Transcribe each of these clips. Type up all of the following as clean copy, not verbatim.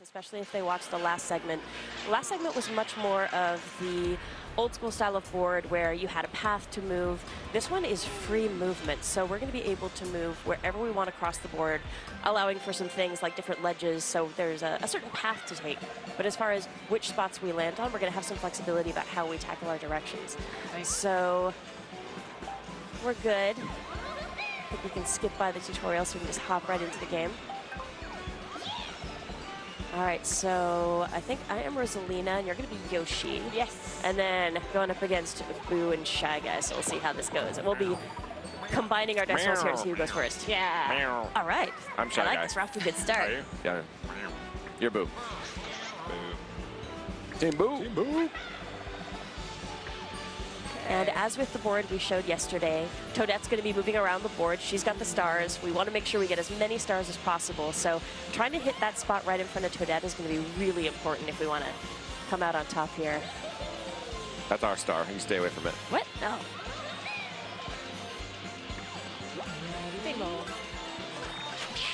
especially if they watch the last segment. The last segment was much more of the old school style of board where you had a path to move. This one is free movement, so we're going to be able to move wherever we want across the board, allowing for some things like different ledges, so there's a certain path to take. But as far as which spots we land on, we're going to have some flexibility about how we tackle our directions. Nice. So we're good. I think we can skip by the tutorial so we can just hop right into the game. All right, so I think I am Rosalina, and you're going to be Yoshi. Yes. And then going up against Boo and Shy Guy, so we'll see how this goes. And we'll be combining our dice rolls here to see who goes first. Yeah. All right. I'm Shy Guy. I like this. We're off to a good start. Are you? Yeah. You're Boo. Boo. Team Boo. Team Boo. And as with the board we showed yesterday, Toadette's going to be moving around the board. She's got the stars. We want to make sure we get as many stars as possible. So trying to hit that spot right in front of Toadette is going to be really important if we want to come out on top here. That's our star. You stay away from it. What? No.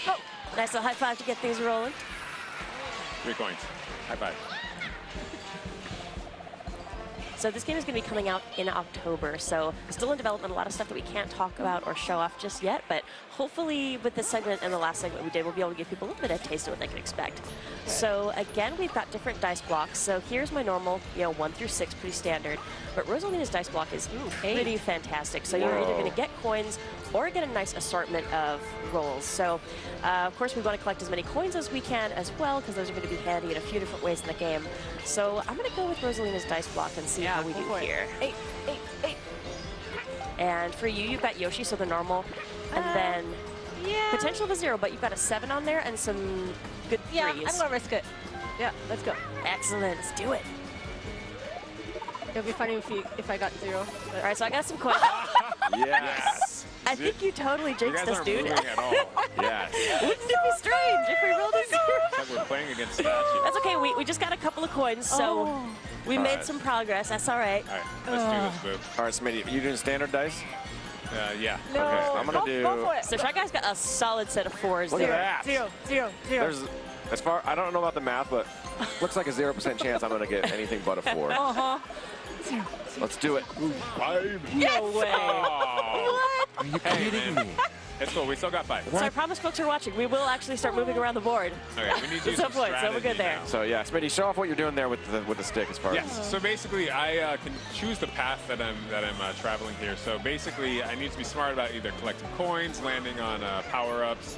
Oh, nice little high five to get things rolling. 3 coins. High five. So this game is going to be coming out in October, so still in development, a lot of stuff that we can't talk about or show off just yet, but hopefully with this segment and the last segment we did, we'll be able to give people a little bit of a taste of what they can expect. So again, we've got different dice blocks. So here's my normal, 1 through 6, pretty standard, but Rosalina's dice block is pretty fantastic. So you're either going to get coins or get a nice assortment of rolls. So of course we want to collect as many coins as we can as well, because those are going to be handy in a few different ways in the game. So I'm going to go with Rosalina's dice block and see how we do here. 8. And for you, you've got Yoshi, so the normal, and then potential of a 0, but you've got a 7 on there and some good 3s. Yeah, I'm gonna risk it. Yeah, let's go. Excellent, let's do it. It'll be funny if I got 0. All right, so I got some coins. Yes. I think you totally jinxed us, dude. You guys aren't moving at all. Yes. Wouldn't it be strange if we rolled a 0? It's like we're playing against statues. That's okay, we just got a couple of coins, so we made some progress. That's all right. All right, let's do this, Boo. All right, Smitty, you doing standard dice? Yeah. No, Okay, I'm gonna go for it. So Shy Guy's got a solid set of 4s Look at there. that. 0. There's, as far, I don't know about the math, but looks like a 0% chance I'm gonna get anything but a 4. Let's do it. 5. No way. Oh. Are you Hey, kidding man. me? It's cool. We still got 5. So I promise folks who are watching, we will actually start moving around the board. Okay, we need to use Some some points, so we're good strategy there. now. So yeah, Smitty, show off what you're doing there with the stick as far as. Yes. So basically, I can choose the path that I'm traveling here. So basically, I need to be smart about either collecting coins, landing on power-ups,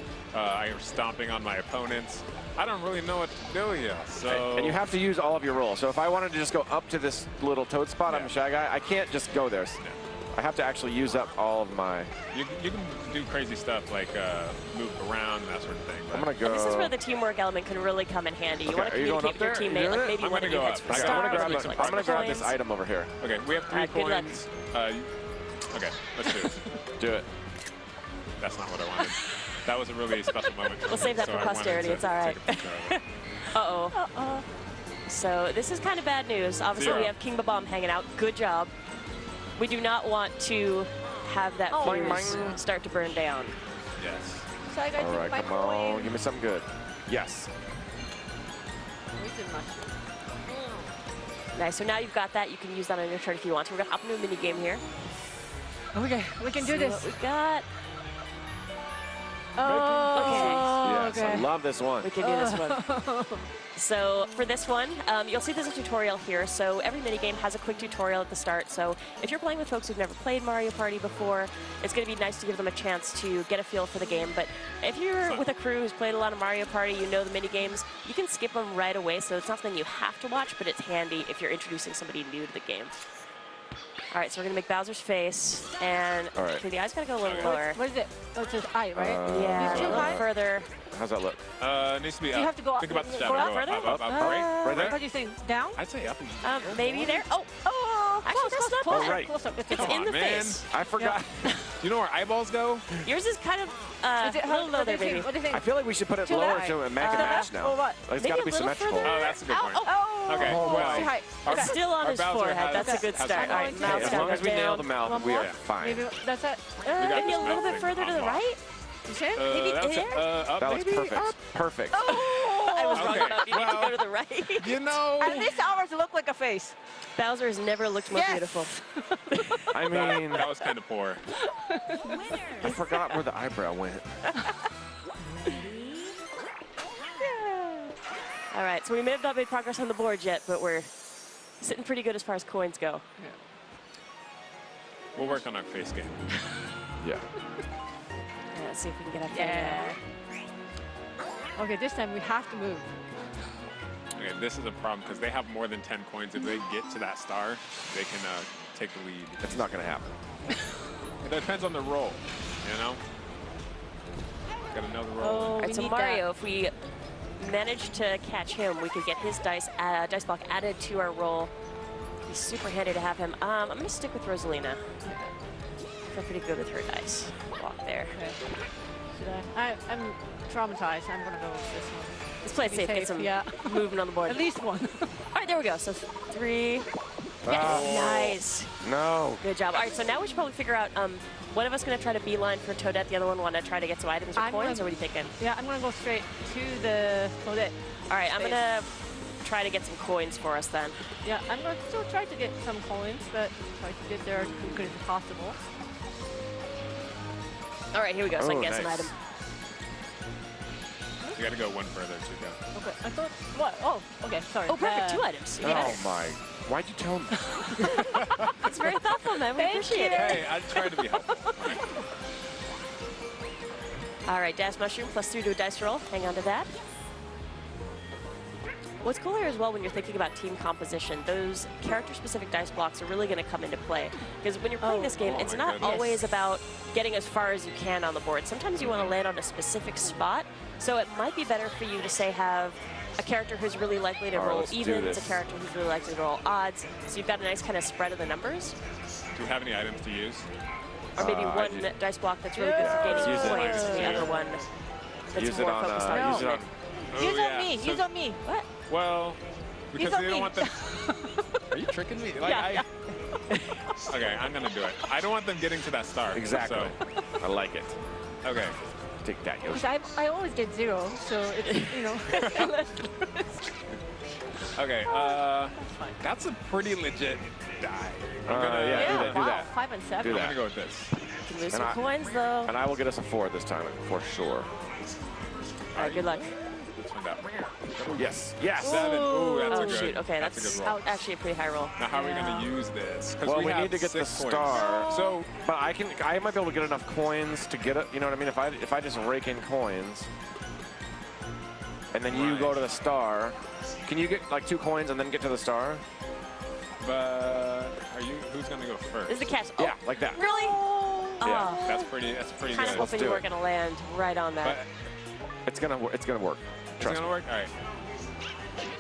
stomping on my opponents. I don't really know what to do yet. So. And you have to use all of your rolls. So if I wanted to just go up to this little toad spot, I'm a Shy Guy. I can't just go there. Yeah. I have to actually use up all of my. You can do crazy stuff like move around and that sort of thing. I'm gonna go. This is where the teamwork element can really come in handy. You want to are you going communicate up with your there? teammate, You like doing it? maybe I'm one gonna of you go heads up. for Okay, stars. I'm gonna grab this coins. item over here. Okay, we have 3 Alright, good luck. coins. Okay, let's do this. Do it. That's not what I wanted. That was a really special moment. We'll save that so for I wanted posterity, to it's all right. take a picture of it. Uh-oh. So this is kind of bad news. Obviously, 0. we have King Babam hanging out. Good job. We do not want to have that fuse start to burn down. Yes. So I got All right, my come on, coin. give me something good. Yes. Nice. So now you've got that. You can use that on your turn if you want to. We're going to hop into a mini game here. Okay, we can do See this. what we got. Oh, Yes, I love this one. We can do this one. So for this one, you'll see there's a tutorial here. So every minigame has a quick tutorial at the start. So if you're playing with folks who've never played Mario Party before, it's going to be nice to give them a chance to get a feel for the game. But if you're with a crew who's played a lot of Mario Party, you know the minigames, you can skip them right away. So it's not something you have to watch, but it's handy if you're introducing somebody new to the game. All right, so we're going to make Bowser's face. And All right. okay, the eye's got to go a little lower. What is it? Oh, it says I, right? Yeah, Too a little high? further. How's that look? It needs to be up. You have to go up. Think about the Go shadow. up Go further? up. Right I there? thought you said down? I'd say up. Maybe there. Oh, actually, that's not close, bad. right. Close up. It's Come in on, the man. face. I forgot. Do you know where eyeballs go? Yours is kind of a little low there, baby. What do you think? I feel like we should put it To lower that? to make a match now. Or what? It's Maybe got to a be little symmetrical. further. Oh, that's a good point. Oh, Okay, Oh, well, too high. our- Okay. Still on our his Bowser forehead. has- That's a good has start. some All right, Okay, mouth's Okay, as gotta long go as we down. nail the mouth, One we more? are fine. Maybe that's it. got Maybe a this little bit thing further to the unlocked. right. You see? Maybe that's there? up, That was maybe perfect. up. Perfect. Oh! I was wrong Okay, about. You need to go to the right. You know, And this ours look like a face. Bowser has never looked more Yes. beautiful. I mean, that was kind of poor. I forgot where the eyebrow went. All right, so we may have not made progress on the board yet, but we're sitting pretty good as far as coins go. We'll work on our face game. Yeah. Let's see if we can get up Yeah. Okay, this time we have to move. Okay, this is a problem because they have more than 10 coins. If they get to that star, they can take the lead. It's not going to happen. It depends on the roll, you know? Gotta know the roll. Oh, All right, we so need Mario, if we manage to catch him, we could get his dice block added to our roll. It'd be super handy to have him. I'm going to stick with Rosalina. I feel pretty good with her dice block there. Okay. Should I'm traumatized. I'm gonna go with this one. Let's play it Be safe, get safe, some yeah. movement on the board. At least one. All right, there we go. So 3. Yes, nice. No. Good job. All right, so now we should probably figure out, one of us going to try to beeline for Toadette, the other one want to try to get some items or I'm coins, gonna- or what are you thinking? Yeah, I'm gonna go straight to the Toadette. All right, I'm Space. going to try to get some coins for us then. Yeah, I'm gonna still try to get some coins, but try to get there as good as possible. All right, here we go. So I can Oh, get some nice. item. You gotta go one further to go. Okay, I thought what? Oh, okay, sorry. Oh, perfect. 2 items. You got Oh it. my. Why'd you tell me? It's very thoughtful, man. We Thank appreciate you. it. Hey, I tried to be helpful. All right, Dash Mushroom +3 to a dice roll. Hang on to that. What's cool here as well when you're thinking about team composition, those character-specific dice blocks are really going to come into play. Because when you're playing this game, Oh it's my not goodness. always about getting as far as you can on the board. Sometimes you want to land on a specific spot. So it might be better for you to, say, have a character who's really likely to All right, roll let's do evens, a this. character who's really likely to roll odds. So you've got a nice kind of spread of the numbers. Do you have any items to use? Or maybe I one do. dice block that's really good for let's gaining use it. points, and the Yeah. other one that's Use it more on. focused on Use it on. movement. Oh, Use yeah. on me. So- Use on me. What? Well, because on they don't me. want them. Are you tricking me? Like, Yeah, Okay, I'm gonna do it. I don't want them getting to that star. Exactly. So, I like it. okay. Take that, Yoshi. Because I always get 0, so it's Okay. That's a pretty legit die. I'm gonna. yeah, do wow, that. 5 and 7. Do I'm that. gonna go with this. You can lose And some coins, though. And I will get us a 4 this time, for sure. All right, good luck. Let's find out. Yes. Yes. 7. Ooh, that's Oh, a good. shoot. Okay, that's a that's good roll. actually a pretty high roll. Now, how are we Yeah. gonna use this? 'Cause Well, we have need to get the 6 coins. star. So, But I might be able to get enough coins to get it. You know what I mean? If I just rake in coins, and then you Right. go to the star, can you get like 2 coins and then get to the star? but who's gonna go first? This is the catch. Oh, Yeah, like that. really? Yeah. Oh, That's pretty kind of good. hoping do you it. weren't going to land right on But that. It's gonna work. It's gonna work. it's Trust gonna me. work. All right.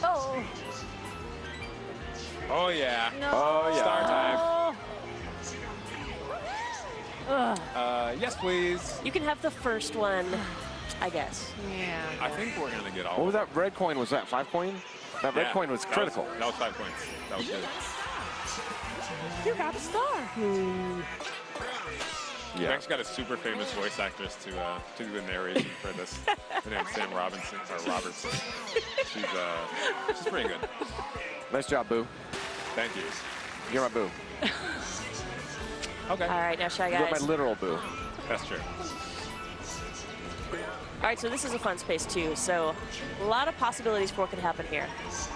Oh, Oh yeah. no. Oh, yeah. Star time. Ugh. Yes, please. You can have the first one, I guess. Yeah. I think we're gonna get all. What was of that red coin? Was that 5 coin? That red Yeah, coin was critical. That was 5 points. That was good. You got a star. We Yeah. actually got a super famous voice actress to do the narration for this. Her name's Sam Robinson or Robertson. She's pretty good. Nice job, Boo. Thank you. You're my Boo. Okay. All right, now Shy You're my Guys. literal Boo. That's true. All right, so this is a fun space, too. So a lot of possibilities for what could happen here.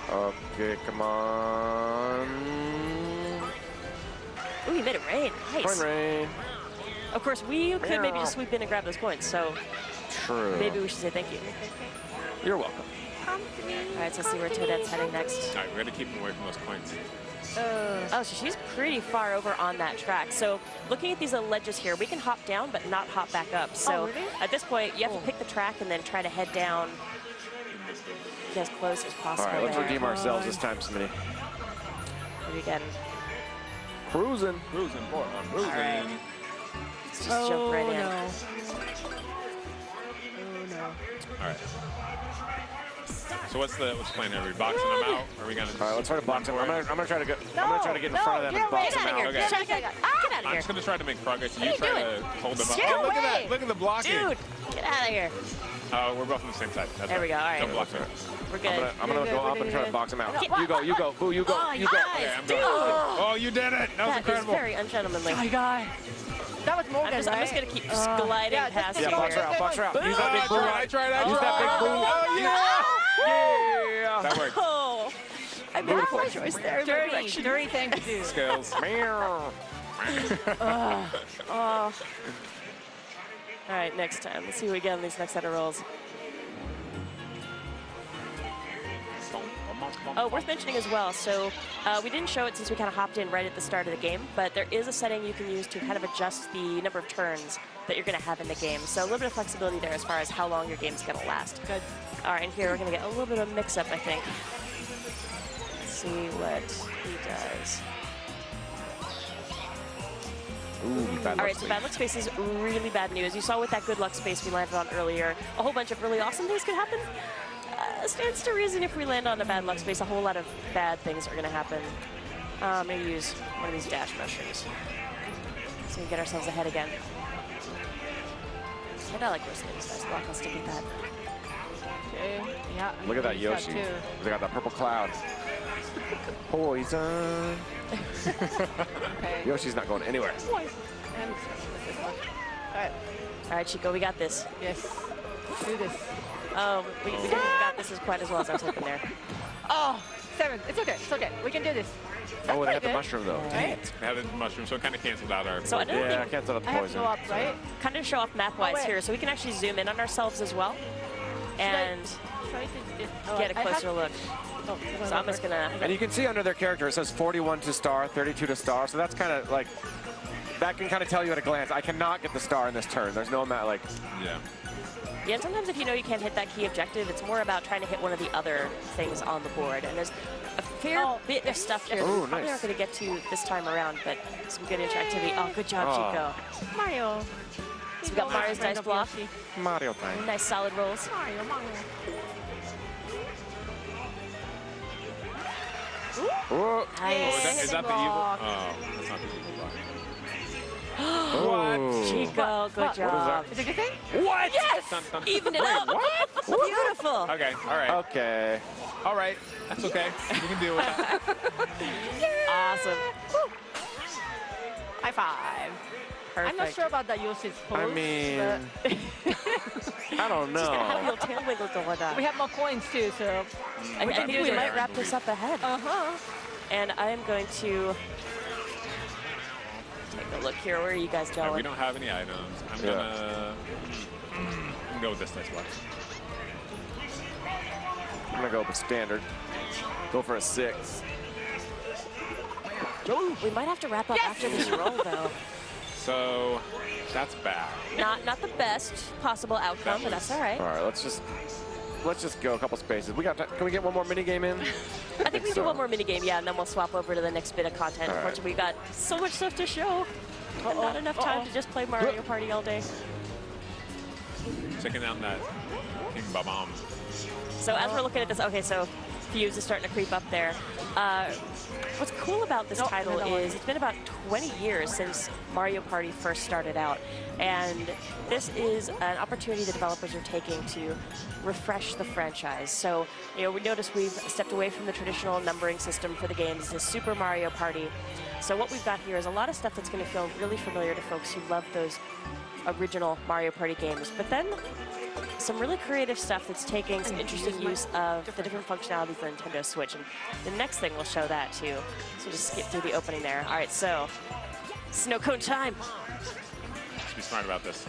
Okay, come on. Ooh, he made it rain. Coin Nice. rain. Of course, we could maybe just sweep in and grab those coins, so True. maybe we should say thank you. You're welcome. Come to me. All right, so let's see where Toadette's heading next. All right, we got to keep them away from those coins. Oh, so she's pretty far over on that track. So looking at these little ledges here, we can hop down but not hop back up. So really? at this point, you have Cool. to pick the track and then try to head down as close as All possible. right, let's there. redeem ourselves this time, Smitty. Maybe again. Cruising. Cruising, boy. I'm cruising. right. Let's just jump right in. No. Oh no. All right. So what's the plan? Are we boxing them out? Or are we gonna? All right, let's try to box him. I'm gonna try to get. I'm gonna try to get in No, front of them get and box away. them Get out out. of here. Okay. Get out of I'm here. just gonna try to make progress. And What you are you try doing? to hold them up. Get Oh, look at away. that! Look at the blocking. Dude, get out of here. We're both on the same side. That's There we go. All right. Don't block me. We're good. I'm gonna go up and try to box him out. You go, you go, Boo, you go, Oh, you go. yes, Okay, I'm dude. going. Oh, you did it! That was That is incredible. very ungentlemanly. My God. That was Morgan, I'm just gonna keep just gliding yeah, past just you. Yeah, box her here. out, box her out. Use that big I Boo. tried. Use that big Boo. Oh, yeah! Yeah. That worked. Oh, I made a poor choice there. Dirty thing to do. Skills. Meow. Oh. All right, next time. Let's see what we get on these next set of rolls. Oh, worth mentioning as well. So we didn't show it since we kind of hopped in right at the start of the game, but there is a setting you can use to kind of adjust the number of turns that you're going to have in the game. So a little bit of flexibility there as far as how long your game's going to last. Good. All right, and here we're going to get a little bit of a mix-up, I think. Let's see what he does. Ooh, bad All right, so bad luck space is really bad news. You saw with that good luck space we landed on earlier, a whole bunch of really awesome things could happen. Stands to reason if we land on a bad luck space, a whole lot of bad things are going to happen. Maybe use one of these dash mushrooms so we get ourselves ahead again. And I like risking this dice block. I'll stick with that. Okay. Yeah. Look at that use Yoshi. too. They got that purple cloud. Poison. Okay. Yoshi's not going anywhere. And this one. All right. All right, Chico, we got this. Yes. Do this. Oh, we didn't got this as quite as well as I was hoping there. Oh, 7. It's okay. It's okay. We can do this. Oh, they pretty have the good. mushroom though. Right? They had a mushroom, so it kind of canceled out our. So another Yeah, I thing, can't set up the I have to poison. go up, right? kind of show off map-wise Oh, wait. here, so we can actually zoom in on ourselves as well and Try to get a closer look. Oh, So I'm just gonna. And you can see under their character, it says 41 to star, 32 to star. So that's kind of like, that can kind of tell you at a glance. I cannot get the star in this turn. There's no amount, like, Yeah. Yeah, and sometimes if you know you can't hit that key objective, it's more about trying to hit one of the other things on the board. And there's a fair bit of stuff here that we Ooh, probably nice. aren't going to get to this time around, but some good interactivity. Oh, good job, Chico. Mario. So we got Mario's dice block. Mario time. Nice solid rolls. Mario. Oh, Nice. Is that the evil? block. Oh, that's not the evil block. oh. Chico, good What? job. Is it a good thing? What? Yes! Dun, dun. Even it out. Beautiful. Okay, all right. Okay. All right, that's okay. We can deal with that. Awesome. High five. Perfect. I'm not sure about that Yoshi's pose. I mean, I don't Just gonna have a know. little tail wiggle going but on. we have more coins too, so. I think we there. might wrap this up ahead. Uh-huh. And I am going to take a look here. Where are you guys Yeah, we going? don't have any items. I'm Yeah. gonna go with this dice block. I'm gonna go with standard. Go for a 6. We might have to wrap up after this roll, though. So that's bad. Not the best possible outcome, but that's all right. All right, let's just go a couple spaces. We got. Can we get one more mini game in? I think we can do one more mini game, yeah, and then we'll swap over to the next bit of content. All right. Unfortunately, we got so much stuff to show, and not enough time to just play Mario Party all day. Checking out that King Babam. So as we're looking at this, okay, so Fuse is starting to creep up there. What's cool about this title is it's been about 20 years since Mario Party first started out, and this is an opportunity the developers are taking to refresh the franchise. So, you know, we notice we've stepped away from the traditional numbering system for the games, this Super Mario Party. So what we've got here is a lot of stuff that's going to feel really familiar to folks who love those original Mario Party games, but then some really creative stuff that's taking some interesting use of the different functionalities of the Nintendo Switch. And the next thing will show that too. So just skip through the opening there. All right, so snow cone time. Let's be smart about this.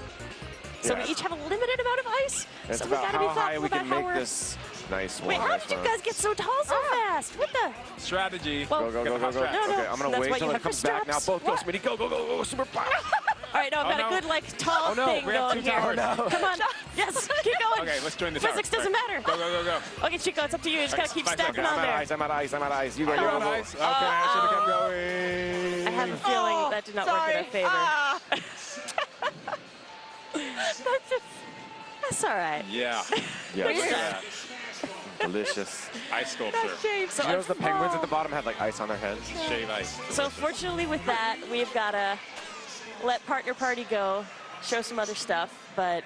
So Yeah. we each have a limited amount of ice. It's so we about gotta be how high thoughtful we about can how make we're... this nice one. Wait, how nice did you one. guys get so tall so fast? What the? Strategy. Well, Go, go, Get go, the go, hot go. straps. No, no. Okay, I'm gonna That's wait why till you it have comes the back. Now straps. both go, What? Smitty. Go, go, go, go, super fast. All right, now I've Oh, got no. a good, like, tall Oh, no, thing we have going two here. towers. Oh, no. Come on. Yes, keep going. Okay, let's join the Physics tower. doesn't Right. matter. Go, go, go, go. Okay, Chico, it's up to you. You just gotta keep 5 stacking seconds. on I'm at there. ice, I'm at ice, I'm at ice. You go, You're you on go. ice? Okay, I should have kept going. I have a feeling that did not work in our favor. That's all right. Yeah. Yeah, Weird. look at that. Delicious. Ice sculpture. So Did you notice the penguins at the bottom had like ice on their heads? Shave ice. So fortunately with that, we've got to let Partner Party go, show some other stuff, but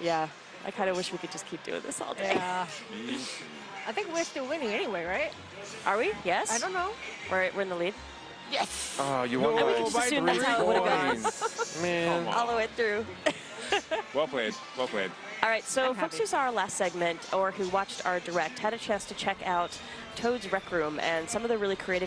yeah, I kind of wish we could just keep doing this all day. Yeah. I think we're still winning anyway, right? Are we? Yes? I don't know. We're in the lead. Yes. Oh, you won I would by just by assume that's how it would have gone. points. Man. Come on. All the way through. Well played. Well played. All right, so I'm folks happy. who saw our last segment or who watched our direct had a chance to check out Toad's Rec Room and some of the really creative